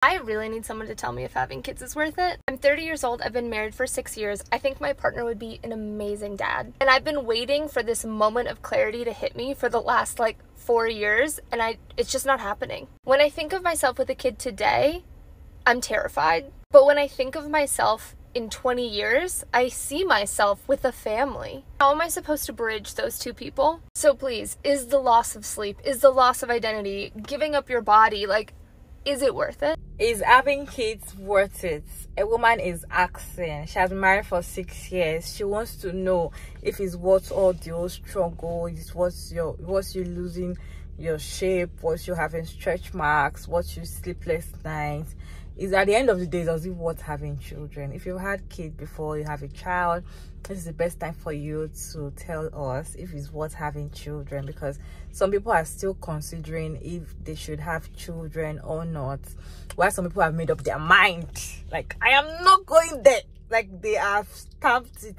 I really need someone to tell me if having kids is worth it. I'm 30 years old. I've been married for 6 years. I think my partner would be an amazing dad. And I've been waiting for this moment of clarity to hit me for the last 4 years, and it's just not happening. When I think of myself with a kid today, I'm terrified. But when I think of myself in 20 years, I see myself with a family. How am I supposed to bridge those two people? So please, is the loss of sleep, is the loss of identity, giving up your body, is it worth it? Is having kids worth it? A woman is asking. She has been married for 6 years. She wants to know if it's worth all the old struggle. It's what's you losing your shape, what's you having stretch marks, what's you sleepless nights. Is at the end of the day, does it worth having children? If you've had kids before you have a child, this is the best time for you to tell us if it's worth having children, because some people are still considering if they should have children or not, while some people have made up their mind. I am not going there. They have stamped it.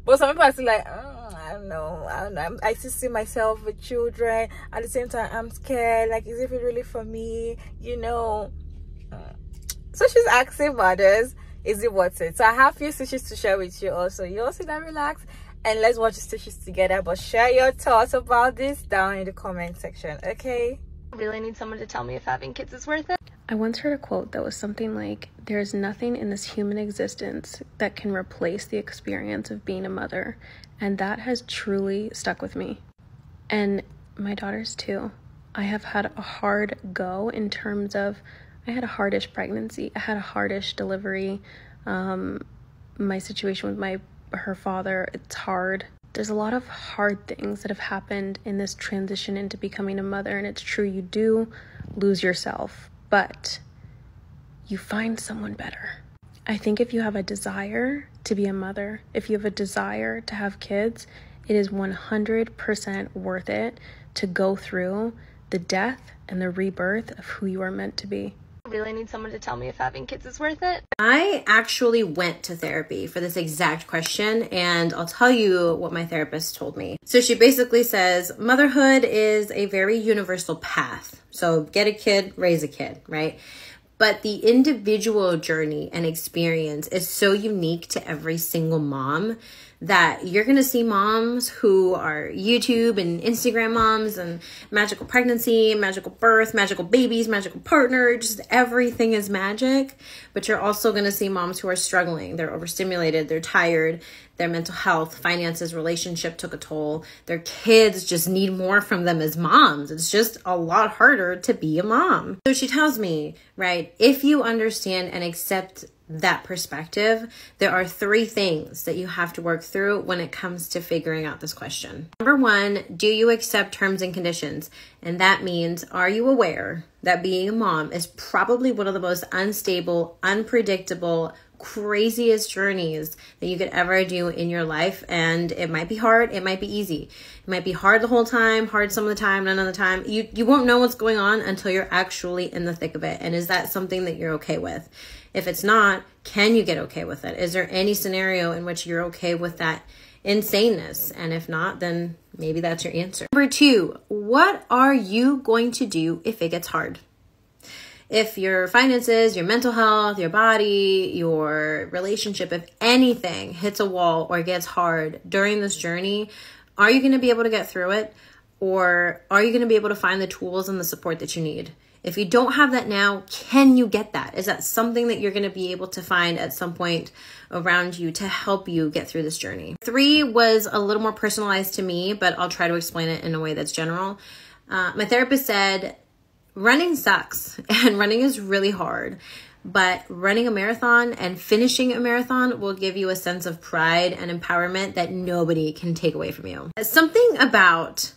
But some people are still I don't know. I still see myself with children. At the same time, I'm scared. Is it really for me? So she's asking mothers, is it worth it? So I have a few stitches to share with you also. You all sit down, relax, and let's watch the stitches together. But share your thoughts about this down in the comment section, okay? I really need someone to tell me if having kids is worth it. I once heard a quote that was something like, there is nothing in this human existence that can replace the experience of being a mother. And that has truly stuck with me. And my daughters too. I have had a hard go in terms of, I had a hardish pregnancy. I had a hardish delivery. My situation with her father, it's hard. There's a lot of hard things that have happened in this transition into becoming a mother. And it's true, you do lose yourself, but you find someone better. I think if you have a desire to be a mother, if you have a desire to have kids, it is 100% worth it to go through the death and the rebirth of who you are meant to be. I really need someone to tell me if having kids is worth it. I actually went to therapy for this exact question, and I'll tell you what my therapist told me. So she basically says motherhood is a very universal path. So get a kid, raise a kid, right? But the individual journey and experience is so unique to every single mom that you're going to see moms who are YouTube and Instagram moms and magical pregnancy, magical birth, magical babies, magical partner, just everything is magic. But you're also going to see moms who are struggling. They're overstimulated, they're tired, their mental health, finances, relationship took a toll. Their kids just need more from them as moms. It's just a lot harder to be a mom. So she tells me, right, if you understand and accept that perspective, there are 3 things that you have to work through when it comes to figuring out this question. Number 1, do you accept terms and conditions? And that means, are you aware that being a mom is probably one of the most unstable, unpredictable, craziest journeys that you could ever do in your life? And it might be hard, it might be easy. It might be hard the whole time, hard some of the time, none of the time. You won't know what's going on until you're actually in the thick of it. And is that something that you're okay with? If it's not, can you get okay with it? Is there any scenario in which you're okay with that insaneness? And if not, then maybe that's your answer. Number 2, what are you going to do if it gets hard? If your finances, your mental health, your body, your relationship, if anything hits a wall or gets hard during this journey, are you going to be able to get through it? Or are you going to be able to find the tools and the support that you need? If you don't have that now, can you get that? Is that something that you're going to be able to find at some point around you to help you get through this journey? 3 was a little more personalized to me, but I'll try to explain it in a way that's general. My therapist said, running sucks and running is really hard, but running a marathon and finishing a marathon will give you a sense of pride and empowerment that nobody can take away from you. Something about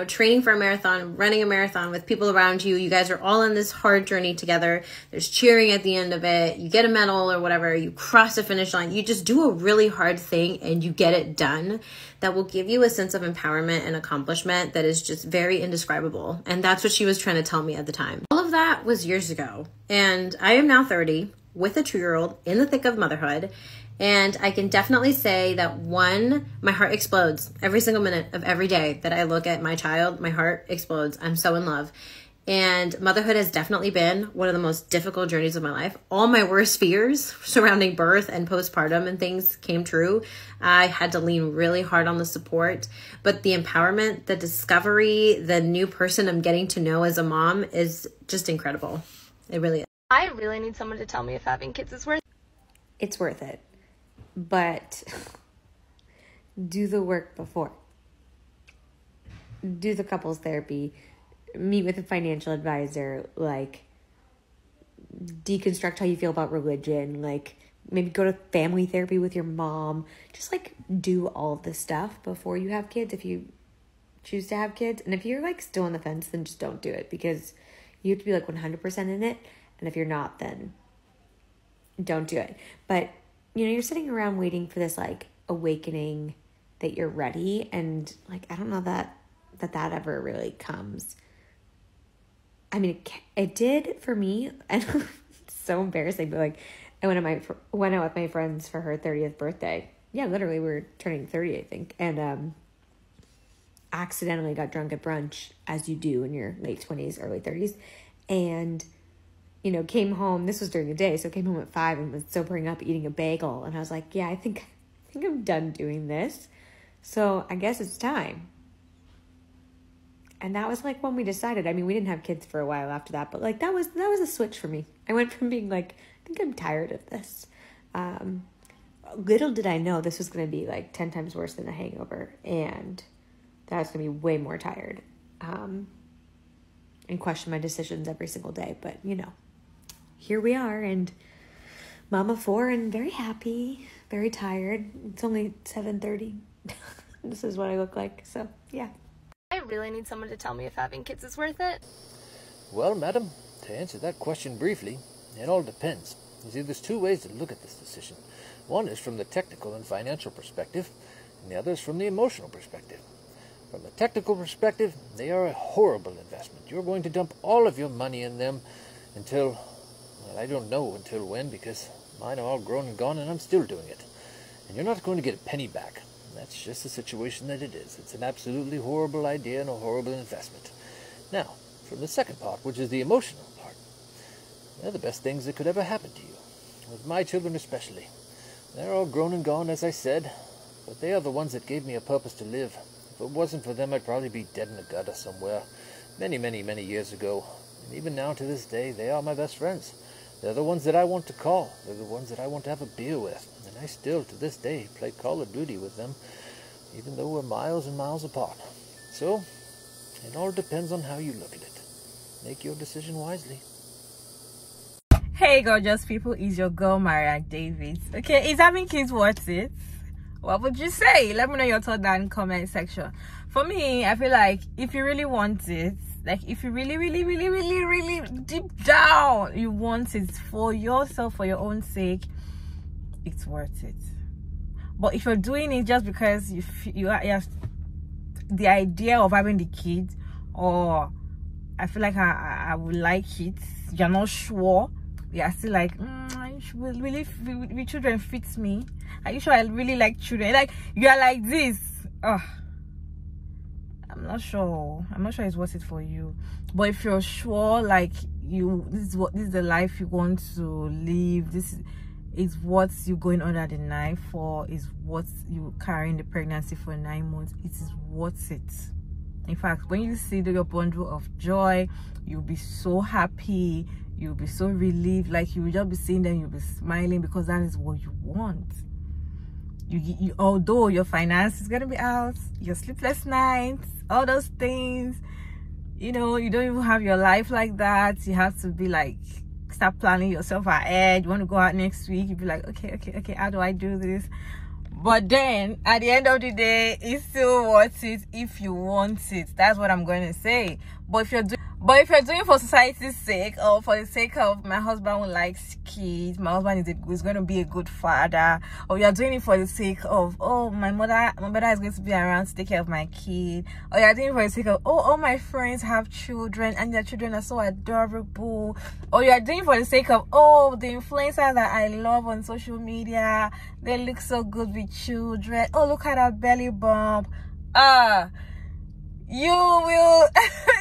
training for a marathon, running a marathon with people around you. You guys are all on this hard journey together. There's cheering at the end of it. You get a medal or whatever. You cross the finish line. You just do a really hard thing and you get it done. That will give you a sense of empowerment and accomplishment that is just very indescribable. And that's what she was trying to tell me at the time. All of that was years ago. And I am now 30 with a 2-year-old in the thick of motherhood. And I can definitely say that 1, my heart explodes every single minute of every day that I look at my child. My heart explodes. I'm so in love. And motherhood has definitely been one of the most difficult journeys of my life. All my worst fears surrounding birth and postpartum and things came true. I had to lean really hard on the support, but the empowerment, the discovery, the new person I'm getting to know as a mom is just incredible. It really is. I really need someone to tell me if having kids is worth it. It's worth it, but do the work before. Do the couples therapy, meet with a financial advisor, like deconstruct how you feel about religion, like maybe go to family therapy with your mom. Just like do all of this stuff before you have kids if you choose to have kids. And if you're like still on the fence, then just don't do it, because you have to be like 100% in it. And if you're not, then don't do it. But you know, you're sitting around waiting for this like awakening that you're ready, and like I don't know that ever really comes. I mean, it did for me, and it's so embarrassing, but like I went out with my friends for her 30th birthday. Yeah, literally we were turning 30, I think, and accidentally got drunk at brunch, as you do in your late 20s, early 30s, and you know, came home. This was during the day, so came home at 5 and was sobering up eating a bagel, and I was like, yeah, I think I'm done doing this, so I guess it's time. And that was like when we decided. I mean, we didn't have kids for a while after that, but like that was a switch for me. I went from being like, I think I'm tired of this. Little did I know this was going to be like 10 times worse than a hangover, and that I was going to be way more tired, and question my decisions every single day. But you know, here we are, and mama 4, and very happy, very tired. It's only 7:30. This is what I look like. So yeah. I really need someone to tell me if having kids is worth it. Well, madam, to answer that question briefly, it all depends. You see, there's two ways to look at this decision. One is from the technical and financial perspective, and the other is from the emotional perspective. From the technical perspective, they are a horrible investment. You're going to dump all of your money in them until, well, I don't know until when, because mine are all grown and gone and I'm still doing it. And you're not going to get a penny back. That's just the situation that it is. It's an absolutely horrible idea and a horrible investment. Now, from the second part, which is the emotional part, they're the best things that could ever happen to you. With my children especially. They're all grown and gone, as I said, but they are the ones that gave me a purpose to live. If it wasn't for them, I'd probably be dead in a gutter somewhere many, many, many years ago. And even now, to this day, they are my best friends. They're the ones that I want to call. They're the ones that I want to have a beer with. And I still, to this day, play Call of Duty with them, even though we're miles and miles apart. So, it all depends on how you look at it. Make your decision wisely. Hey gorgeous people, is your girl Maria Davis. Okay, is having kids worth it? What would you say? Let me know your thoughts down in the comment section. For me, I feel like if you really want it, like if you really deep down you want it for yourself, for your own sake, it's worth it. But if you're doing it just because you have the idea of having the kid, or I feel like I would like it, you're not sure, you're still like, will children fit me? Are you sure I really like children? Like you are like this. I'm not sure it's worth it for you. But if you're sure, like this is the life you want to live, this is what you're going under the knife for, is what you carrying the pregnancy for 9 months, it is worth it. In fact, when you see your bundle of joy, you'll be so happy, you'll be so relieved, like you will just be seeing them, you'll be smiling, because that is what you want. You although your finance is gonna be out, your sleepless nights, all those things, you know, you don't even have your life like that. You have to be like, start planning yourself ahead. You want to go out next week, you'd be like, okay, how do I do this? But then at the end of the day, it's still worth it if you want it. That's what I'm going to say. But if you're doing it for society's sake, or for the sake of my husband who likes kids, my husband is going to be a good father, or you're doing it for the sake of, oh, my mother is going to be around to take care of my kid, or you're doing it for the sake of, oh, all my friends have children and their children are so adorable, or you're doing it for the sake of, oh, the influencers that I love on social media, they look so good with children, oh, look at that belly bump, you will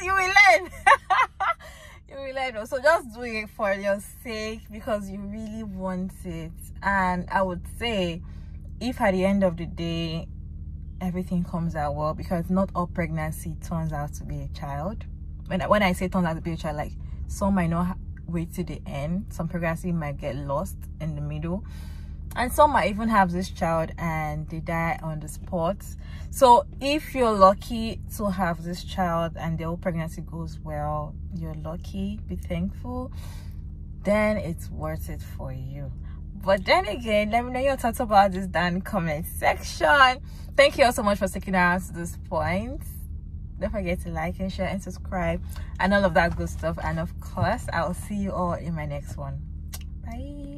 learn. So just do it for your sake, because you really want it. And I would say, if at the end of the day everything comes out well, because not all pregnancy turns out to be a child. When I say turns out to be a child, like, some might not wait to the end. Some pregnancy might get lost in the middle, and some might even have this child and they die on the spot. So if you're lucky to have this child and the whole pregnancy goes well, you're lucky, be thankful, then it's worth it for you. But then again, let me know your thoughts about this down in the comment section. Thank you all so much for sticking around to this point. Don't forget to like and share and subscribe and all of that good stuff. And of course, I'll see you all in my next one. Bye.